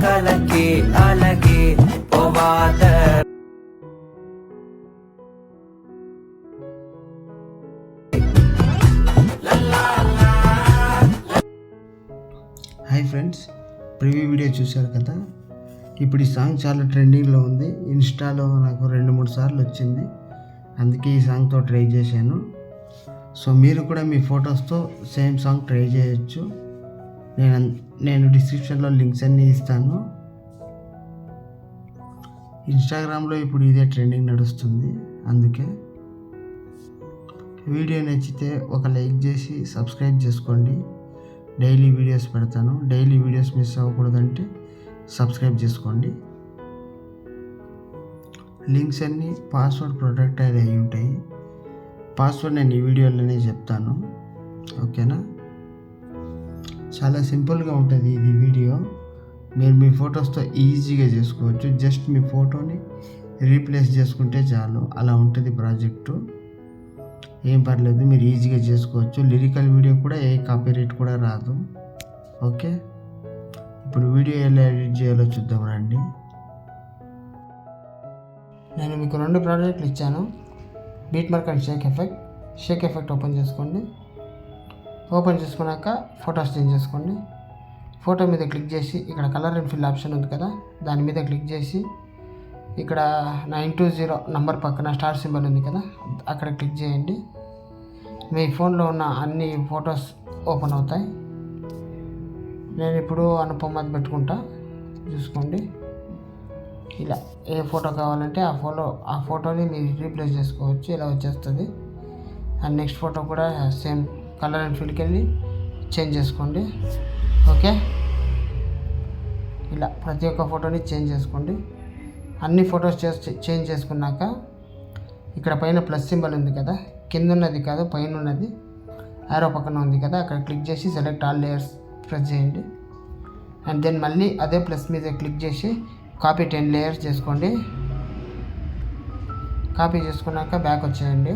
கலக்கி அழகி போவாத హాయ్ ఫ్రెండ్స్, ప్రివ్యూ వీడియో చూశారు కదా. ఇప్పుడు ఈ సాంగ్ చాలా ట్రెండింగ్లో ఉంది. ఇన్స్టాలో నాకు 2-3 సార్లు వచ్చింది. అందుకే ఈ సాంగ్తో ట్రై చేశాను. సో మీరు కూడా మీ ఫొటోస్తో సేమ్ సాంగ్ ట్రై చేయొచ్చు. నేను డిస్క్రిప్షన్లో లింక్స్ అన్నీ ఇస్తాను. ఇన్స్టాగ్రామ్లో ఇప్పుడు ఇదే ట్రెండింగ్ నడుస్తుంది. అందుకే వీడియో నచ్చితే ఒక లైక్ చేసి సబ్స్క్రైబ్ చేసుకోండి. డైలీ వీడియోస్ పెడతాను. డైలీ వీడియోస్ మిస్ అవ్వకూడదంటే సబ్స్క్రైబ్ చేసుకోండి. లింక్స్ అన్నీ పాస్వర్డ్ ప్రొటెక్టెడ్ అయి ఉంటాయి. పాస్వర్డ్ నేను ఈ వీడియోలోనే చెప్తాను, ఓకేనా. చాలా సింపుల్గా ఉంటుంది ఇది వీడియో. మీరు మీ ఫొటోస్తో ఈజీగా చేసుకోవచ్చు. జస్ట్ మీ ఫోటోని రీప్లేస్ చేసుకుంటే చాలు. అలా ఉంటుంది ప్రాజెక్టు. ఏం పర్లేదు, మీరు ఈజీగా చేసుకోవచ్చు. లిరికల్ వీడియో కూడా ఏ కాపీరైట్ కూడా రాదు. ఓకే, ఇప్పుడు వీడియో ఎలా ఎడిట్ చేయాలో చూద్దాం రండి. నేను మీకు 2 ప్రాజెక్టులు ఇచ్చాను, beat mark and shake effect. Shake effect open చేసుకోండి. ఓపెన్ చేసుకున్నాక ఫొటోస్ చేంజ్ చేసుకోండి. ఫోటో మీద క్లిక్ చేసి ఇక్కడ కలర్ అండ్ ఫిల్ ఆప్షన్ ఉంది కదా, దాని మీద క్లిక్ చేసి ఇక్కడ 920 నంబర్ పక్కన స్టార్ సింబల్ ఉంది కదా, అక్కడ క్లిక్ చేయండి. మీ ఫోన్లో ఉన్న అన్ని ఫొటోస్ ఓపెన్ అవుతాయి. నేను ఇప్పుడు అనుపమది పెట్టుకుంటా, చూసుకోండి. ఇలా ఏ ఫోటో కావాలంటే ఆ ఫోటోని మీరు రీప్లేస్ చేసుకోవచ్చు. ఇలా వచ్చేస్తుంది. అండ్ నెక్స్ట్ ఫోటో కూడా సేమ్ కలర్ అండ్ ఫీల్డ్కి వెళ్ళి చేంజ్ చేసుకోండి. ఓకే, ఇలా ప్రతి ఒక్క ఫోటోని చేంజ్ చేసుకోండి. అన్ని ఫొటోస్ చేంజ్ చేసుకున్నాక ఇక్కడ పైన ప్లస్ సింబల్ ఉంది కదా, కింద ఉన్నది కాదు పైన ఉన్నది, యారో పక్కన ఉంది కదా, అక్కడ క్లిక్ చేసి సెలెక్ట్ ఆల్ లేయర్స్ ప్రెస్ చేయండి. అండ్ దెన్ మళ్ళీ అదే ప్లస్ మీద క్లిక్ చేసి కాపీ 10 లేయర్స్ చేసుకోండి. కాపీ చేసుకున్నాక బ్యాక్ వచ్చేయండి.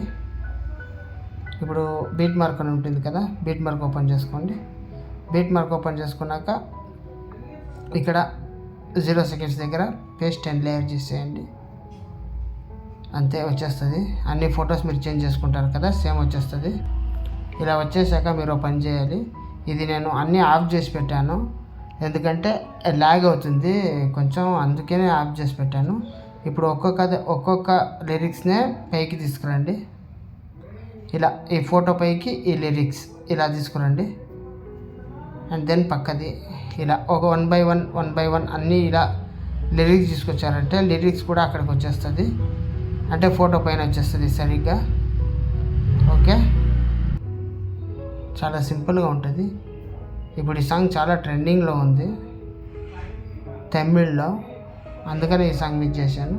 ఇప్పుడు బీట్ మార్క్ అని ఉంటుంది కదా, బీట్ మార్క్ ఓపెన్ చేసుకోండి. బీట్ మార్క్ ఓపెన్ చేసుకున్నాక ఇక్కడ 0 సెకండ్స్ దగ్గర పేస్ట్ 10 లేయర్ చేసేయండి. అంతే, వచ్చేస్తుంది. అన్ని ఫొటోస్ మీరు చేంజ్ చేసుకుంటారు కదా, సేమ్ వచ్చేస్తుంది. ఇలా వచ్చేసాక మీరు పని చేయాలి. ఇది నేను అన్నీ ఆఫ్ చేసి పెట్టాను, ఎందుకంటే ల్యాగ్ అవుతుంది కొంచెం, అందుకనే ఆఫ్ చేసి పెట్టాను. ఇప్పుడు ఒక్కొక్క లిరిక్స్నే పైకి తీసుకురండి. ఇలా ఈ ఫోటో పైకి ఈ లిరిక్స్ ఇలా తీసుకురండి. అండ్ దెన్ పక్కది ఇలా ఒక 1 by 1 అన్నీ ఇలా లిరిక్స్ తీసుకొచ్చారంటే లిరిక్స్ కూడా అక్కడికి వచ్చేస్తుంది, అంటే ఫోటో పైన వచ్చేస్తుంది సరిగ్గా. ఓకే, చాలా సింపుల్గా ఉంటుంది. ఇప్పుడు ఈ సాంగ్ చాలా ట్రెండింగ్లో ఉంది తమిళ్లో, అందుకని ఈ సాంగ్ మిస్ చేశాను.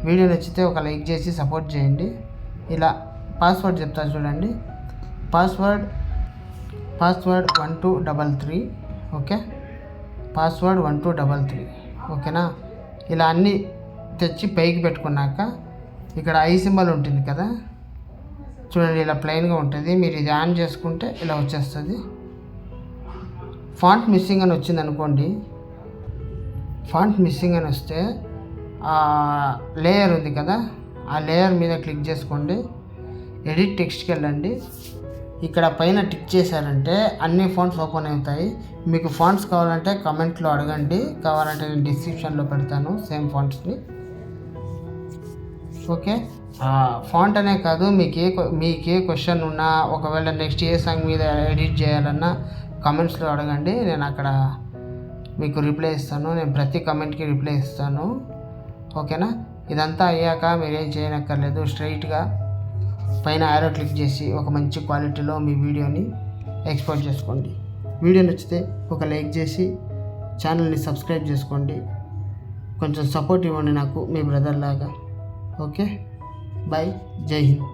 వీడియో నచ్చితే ఒక లైక్ చేసి సపోర్ట్ చేయండి. ఇలా పాస్వర్డ్ చెప్తా చూడండి. పాస్వర్డ్ 1233. Okay, password 1233. ఓకేనా. ఇలా అన్నీ తెచ్చి పైకి పెట్టుకున్నాక ఇక్కడ ఐ సింబల్ ఉంటుంది కదా చూడండి, ఇలా ప్లెయిన్గా ఉంటుంది. మీరు ఇది ఆన్ చేసుకుంటే ఇలా వచ్చేస్తుంది. ఫాంట్ మిస్సింగ్ అని వచ్చింది అనుకోండి, ఫాంట్ మిస్సింగ్ అని వస్తే ఆ లేయర్ ఉంది కదా, ఆ లేయర్ మీద క్లిక్ చేసుకోండి. ఎడిట్ టెక్స్ట్కి వెళ్ళండి. ఇక్కడ పైన టిక్ చేశారంటే అన్ని ఫాంట్స్ ఓపెన్ అవుతాయి. మీకు ఫాంట్స్ కావాలంటే కమెంట్లో అడగండి, కావాలంటే నేను డిస్క్రిప్షన్లో పెడతాను సేమ్ ఫాంట్స్ని. ఓకే, ఫాంట్ అనే కాదు, మీకు ఏ క్వశ్చన్ ఉన్నా, ఒకవేళ నెక్స్ట్ ఏ సాంగ్ మీద ఎడిట్ చేయాలన్నా కమెంట్స్లో అడగండి, నేను అక్కడ మీకు రిప్లై ఇస్తాను. నేను ప్రతి కమెంట్కి రిప్లై ఇస్తాను. ఓకేనా. ఇదంతా అయ్యాక మీరేం చేయనక్కర్లేదు, స్ట్రైట్గా పైన యారో క్లిక్ చేసి ఒక మంచి క్వాలిటీలో మీ వీడియోని ఎక్స్పోర్ట్ చేసుకోండి. వీడియో నచ్చితే ఒక లైక్ చేసి ఛానల్ని సబ్స్క్రైబ్ చేసుకోండి. కొంచెం సపోర్ట్ ఇవ్వండి నాకు, మీ బ్రదర్ లాగా. ఓకే, బాయ్, జై హింద్.